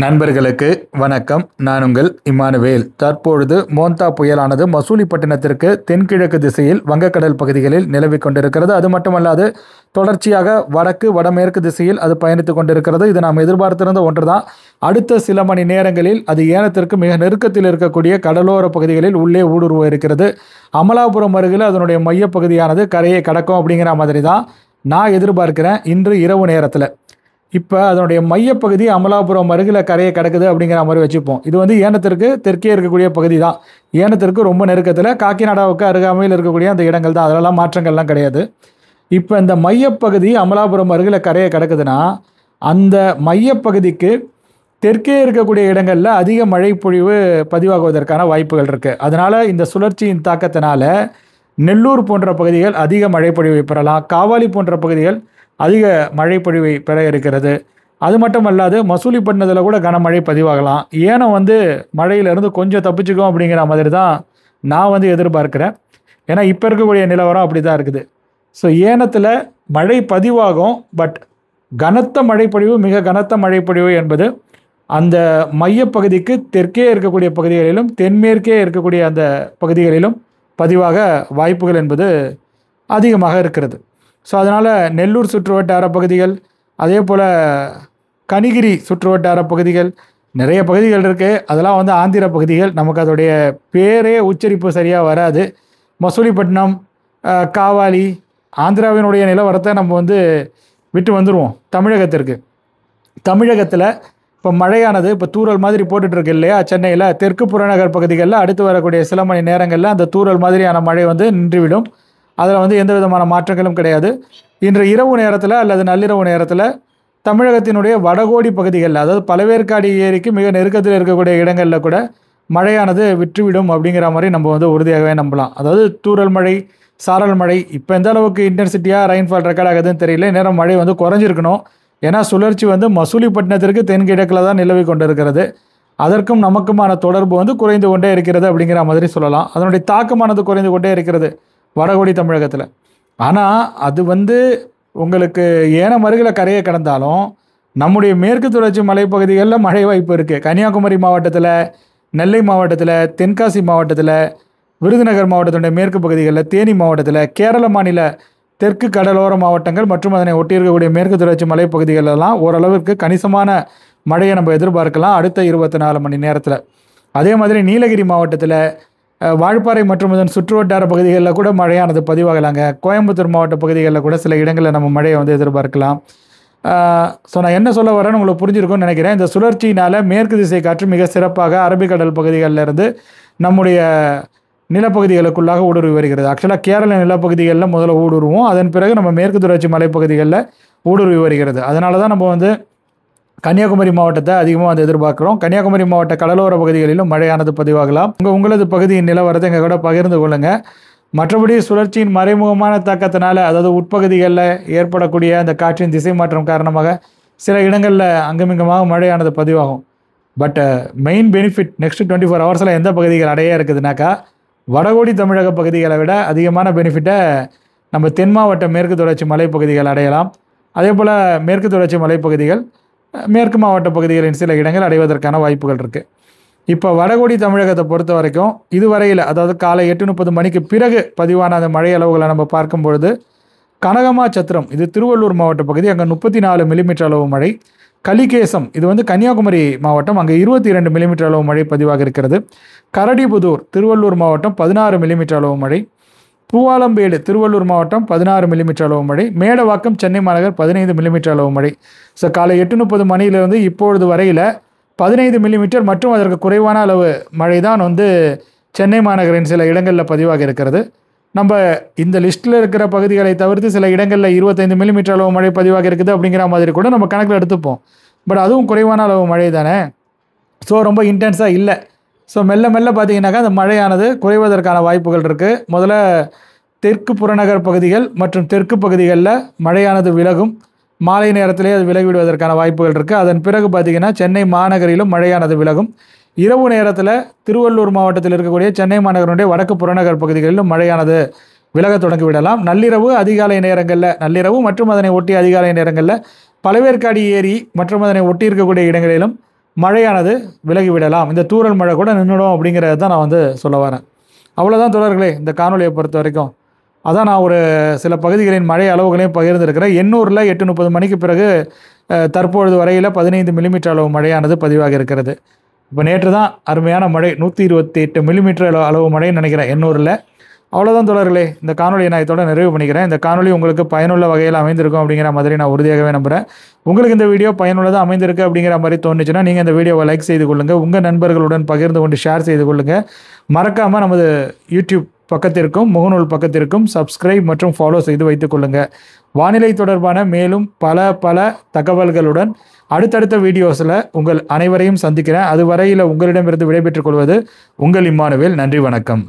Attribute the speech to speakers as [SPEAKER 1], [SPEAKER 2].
[SPEAKER 1] நண்பர்களுக்கு வணக்கம். நான் உங்கள் இமானுவேல். தற்பொழுது மோந்தா புயலானது மசூலிப்பட்டினத்திற்கு தென்கிழக்கு திசையில் வங்கக்கடல் பகுதிகளில் நிலவிக் கொண்டிருக்கிறது. அது மட்டுமல்லாது தொடர்ச்சியாக வடக்கு வடமேற்கு திசையில் அது பயணித்து கொண்டிருக்கிறது. இது நாம் எதிர்பார்த்திருந்த ஒன்று தான். அடுத்த சில மணி நேரங்களில் அது ஏனத்திற்கு மிக நெருக்கத்தில் இருக்கக்கூடிய கடலோர பகுதிகளில் உள்ளே ஊடுருவ இருக்கிறது. அமலாபுரம் அருகில் அதனுடைய மையப்பகுதியானது கரையை கடக்கும் அப்படிங்கிற மாதிரி தான் நான் எதிர்பார்க்கிறேன் இன்று இரவு நேரத்தில். இப்போ அதனுடைய மையப்பகுதி அமலாபுரம் அருகில் கரையை கிடக்குது அப்படிங்கிற மாதிரி வச்சுப்போம். இது வந்து ஏனத்திற்கு தெற்கே இருக்கக்கூடிய பகுதி தான். ஏனத்திற்கு ரொம்ப நெருக்கத்தில் காக்கிநாடாவுக்கு அருகாமையில் இருக்கக்கூடிய அந்த இடங்கள் தான். அதெல்லாம் மாற்றங்கள்லாம் கிடையாது. இப்போ இந்த மையப்பகுதி அமலாபுரம் அருகில் கரையை கிடக்குதுன்னா அந்த மையப்பகுதிக்கு தெற்கே இருக்கக்கூடிய இடங்களில் அதிக மழை பொழிவு பதிவாகுவதற்கான வாய்ப்புகள் இருக்குது. அதனால் இந்த சுழற்சியின் தாக்கத்தினால நெல்லூர் போன்ற பகுதிகள் அதிக மழை பொழிவை பெறலாம். காவாலி போன்ற பகுதிகள் அதிக மழை பொழிவை பெற இருக்கிறது. அது மட்டும் அல்லாது மசூலிப்பட்டினத்தில் கூட கனமழை பதிவாகலாம். ஏனம் வந்து மழையிலேருந்து கொஞ்சம் தப்பிச்சுக்கும் அப்படிங்கிற மாதிரி தான் நான் வந்து எதிர்பார்க்குறேன். ஏன்னா இப்போ இருக்கக்கூடிய நிலவரம் அப்படி தான் இருக்குது. ஸோ ஏனத்தில் மழை பதிவாகும். பட் கனத்த மழைப்பொழிவு, மிக கனத்த மழைப்பொழிவு என்பது அந்த மையப்பகுதிக்கு தெற்கே இருக்கக்கூடிய பகுதிகளிலும் தென்மேற்கே இருக்கக்கூடிய அந்த பகுதிகளிலும் பதிவாக வாய்ப்புகள் என்பது அதிகமாக இருக்கிறது. ஸோ அதனால் நெல்லூர் சுற்றுவட்டார பகுதிகள், அதே போல் கனிகிரி சுற்றுவட்டார பகுதிகள், நிறைய பகுதிகள் இருக்குது. அதெல்லாம் வந்து ஆந்திர பகுதிகள். நமக்கு அதோடைய பேரே உச்சரிப்பு சரியாக வராது. மசூலிப்பட்டினம், காவாலி, ஆந்திராவினுடைய நிலவரத்தை நம்ம வந்து விட்டு வந்துடுவோம் தமிழகத்திற்கு. தமிழகத்தில் இப்போ மழையானது இப்போ தூறல் மாதிரி போட்டுட்ருக்கு இல்லையா? சென்னையில் தெற்கு புறநகர் பகுதிகளில் அடுத்து வரக்கூடிய சில மணி நேரங்களில் அந்த தூறல் மாதிரியான மழை வந்து நின்றுவிடும். அதில் வந்து எந்த விதமான மாற்றங்களும் கிடையாது. இன்று இரவு நேரத்தில் அல்லது நள்ளிரவு நேரத்தில் தமிழகத்தினுடைய வடகோடி பகுதிகளில், அதாவது பழவேற்காடு ஏரிக்கு மிக நெருக்கத்தில் இருக்கக்கூடிய இடங்களில் கூட மழையானது விற்றுவிடும் அப்படிங்கிற மாதிரி நம்ம வந்து உறுதியாகவே நம்பலாம். அதாவது தூறல் மழை, சாரல் மழை இப்போ எந்த அளவுக்கு இன்டென்சிட்டியாக ரெயின்ஃபால் ரெக்கார்ட் ஆகுதுன்னு தெரியல. நேரம் மழை வந்து குறைஞ்சிருக்கணும். ஏன்னா சுழற்சி வந்து மசூலிப்பட்டினத்திற்கு தென்கிழக்கில் தான் நிலவி கொண்டு இருக்கிறது. அதற்கும் நமக்குமான தொடர்பு வந்து குறைந்து கொண்டே இருக்கிறது அப்படிங்கிற மாதிரி சொல்லலாம். அதனுடைய தாக்கமானது குறைந்து கொண்டே இருக்கிறது வடகோடி தமிழகத்தில். ஆனால் அது வந்து உங்களுக்கு ஏனம் அருகில் கரையை கடந்தாலும் நம்முடைய மேற்கு தொடர்ச்சி மலைப்பகுதிகளில் மழை வாய்ப்பு இருக்குது. கன்னியாகுமரி மாவட்டத்தில், நெல்லை மாவட்டத்தில், தென்காசி மாவட்டத்தில், விருதுநகர் மாவட்டத்தினுடைய மேற்கு பகுதிகளில், தேனி மாவட்டத்தில், கேரள மாநில தெற்கு கடலோர மாவட்டங்கள் மற்றும் அதனை ஒட்டியிருக்கக்கூடிய மேற்கு தொடர்ச்சி மலைப்பகுதிகளெல்லாம் ஓரளவிற்கு கணிசமான மழையை நம்ம எதிர்பார்க்கலாம் அடுத்த 24 மணி நேரத்தில். அதே மாதிரி நீலகிரி மாவட்டத்தில், வால்பாறை மற்றும் இதன் சுற்றுவட்டார பகுதிகளில் கூட மழையானது பதிவாகலாங்க. கோயம்புத்தூர் மாவட்ட பகுதிகளில் கூட சில இடங்களில் நம்ம மழையை வந்து எதிர்பார்க்கலாம். ஸோ நான் என்ன சொல்ல வரேன்னு உங்களுக்கு புரிஞ்சிருக்கும்னு நினைக்கிறேன். இந்த சுழற்சியினால் மேற்கு திசை காற்று மிக சிறப்பாக அரபிக்கடல் பகுதிகளிலிருந்து நம்முடைய நிலப்பகுதிகளுக்குள்ளாக ஊடுருவி வருகிறது. ஆக்சுவலாக கேரள நிலப்பகுதிகளில் முதல்ல ஊடுருவோம். அதன் பிறகு நம்ம மேற்கு தொடர்ச்சி மலைப்பகுதிகளில் ஊடுருவி வருகிறது. அதனால தான் நம்ம வந்து கன்னியாகுமரி மாவட்டத்தை அதிகமாக வந்து எதிர்பார்க்குறோம். கன்னியாகுமரி மாவட்ட கடலோர பகுதிகளிலும் மழையானது பதிவாகலாம். உங்களது பகுதியின் நிலவரத்தை எங்கள் கூட பகிர்ந்து கொள்ளுங்கள். மற்றபடி சுழற்சியின் மறைமுகமான தாக்கத்தினால, அதாவது உட்பகுதிகளில் ஏற்படக்கூடிய அந்த காற்றின் திசை மாற்றம் காரணமாக சில இடங்களில் அங்குமிங்குமாக மழையானது பதிவாகும். பட் மெயின் பெனிஃபிட் நெக்ஸ்ட் 24 ஹவர்ஸில் எந்த பகுதிகள் அடைய இருக்குதுனாக்கா, வடகோடி தமிழக பகுதிகளை விட அதிகமான பெனிஃபிட்டை நம்ம தென் மாவட்ட மேற்கு தொடர்ச்சி மலைப்பகுதிகள் அடையலாம். அதே போல் மேற்கு தொடர்ச்சி மலைப்பகுதிகள், மேற்கு மாவட்ட பகுதிகளின் சில இடங்கள் அடைவதற்கான வாய்ப்புகள் இருக்குது. இப்போ வடகோடி தமிழகத்தை பொறுத்த வரைக்கும் இதுவரையில், அதாவது காலை 8:30 மணிக்கு பிறகு பதிவான அந்த மழை அளவுகளை நம்ம பார்க்கும் பொழுது, கனகமாச்சத்திரம் இது திருவள்ளூர் மாவட்ட பகுதி, அங்கே 34 மில்லிமீட்டர் அளவு மழை. கலிகேசம் இது வந்து கன்னியாகுமரி மாவட்டம், அங்கே 22 மில்லிமீட்டர் அளவு மழை பதிவாக இருக்கிறது. கரடிபுதூர் திருவள்ளூர் மாவட்டம் 16 மில்லிமீட்டர் அளவு மழை. பூவாலம்பேடு திருவள்ளூர் மாவட்டம் 16 மில்லிமீட்டர் அளவு மழை. மேடவாக்கம் சென்னை மாநகர் 15 மில்லிமீட்டர் அளவு மழை. ஸோ காலை 8:30 மணியிலிருந்து இப்பொழுது வரையில் 15 மில்லிமீட்டர் மற்றும் அதற்கு குறைவான அளவு மழை தான் வந்து சென்னை மாநகரின் சில இடங்களில் பதிவாக இருக்கிறது. நம்ம இந்த லிஸ்ட்டில் இருக்கிற பகுதிகளை தவிர்த்து சில இடங்களில் 25 மில்லிமீட்டர் அளவு மழை பதிவாக இருக்குது அப்படிங்கிற மாதிரி கூட நம்ம கணக்கில் எடுத்துப்போம். பட் அதுவும் குறைவான அளவு மழை தானே. ஸோ ரொம்ப இன்டென்ஸாக இல்லை. ஸோ மெல்ல மெல்ல பார்த்தீங்கன்னாக்கா அந்த மழையானது குறைவதற்கான வாய்ப்புகள் இருக்குது. முதல்ல தெற்கு புறநகர் பகுதிகள் மற்றும் தெற்கு பகுதிகளில் மழையானது விலகும். மாலை நேரத்திலே அது விலகிவிடுவதற்கான வாய்ப்புகள் இருக்குது. அதன் பிறகு பார்த்திங்கன்னா சென்னை மாநகரிலும் மழையானது விலகும். இரவு நேரத்தில் திருவள்ளூர் மாவட்டத்தில் இருக்கக்கூடிய சென்னை மாநகரனுடைய வடக்கு புறநகர் பகுதிகளிலும் மழையானது விலக தொடங்கிவிடலாம். நள்ளிரவு அதிகாலை நேரங்களில், நள்ளிரவு மற்றும் அதனை ஒட்டி அதிகாலை நேரங்களில் பழவேற்காடு ஏரி மற்றும் அதனை ஒட்டி இருக்கக்கூடிய இடங்களிலும் மழையானது விலகிவிடலாம், இந்த தூறல் மழை கூட நின்றுடும் அப்படிங்கிறத தான் நான் சொல்ல வரேன். அவ்வளோதான் தோழர்களே இந்த காணொலியை பொறுத்த வரைக்கும். அதான் நான் ஒரு சில பகுதிகளின் மழை அளவுகளையும் பகிர்ந்திருக்கிறேன். எண்ணூரில் 8:30 மணிக்கு பிறகு தற்பொழுது வரையில் 15 மில்லிமீட்டர் அளவு மழையானது பதிவாகி இருக்கிறது. இப்போ நேற்று தான் அருமையான மழை 128 மில்லிமீட்டர் அளவு மழைன்னு நினைக்கிறேன் எண்ணூரில். அவ்வளோதான் தோழர்களே, இந்த காணொலியை நான் இதோட நிறைவு பண்ணிக்கிறேன். இந்த காணொலி உங்களுக்கு பயனுள்ள வகையில் அமைந்திருக்கும் அப்படிங்கிற மாதிரி நான் உறுதியாகவே நம்புகிறேன். உங்களுக்கு இந்த வீடியோ பயனுள்ளதாக அமைந்திருக்கு அப்படிங்கிற மாதிரி தோணுச்சுன்னா நீங்கள் இந்த வீடியோவை லைக் செய்து கொள்ளுங்கள், உங்கள் நண்பர்களுடன் பகிர்ந்து கொண்டு ஷேர் செய்து கொள்ளுங்கள். மறக்காமல் நமது யூடியூப் பக்கத்திற்கும் முகநூல் பக்கத்திற்கும் சப்ஸ்கிரைப் மற்றும் ஃபாலோ செய்து வைத்துக் கொள்ளுங்கள். வானிலை தொடர்பான மேலும் பல தகவல்களுடன் அடுத்தடுத்த வீடியோஸில் உங்கள் அனைவரையும் சந்திக்கிறேன். அதுவரையில் உங்களிடமிருந்து விடைபெற்றுக் கொள்வது உங்கள் இம்மானுவேல். நன்றி, வணக்கம்.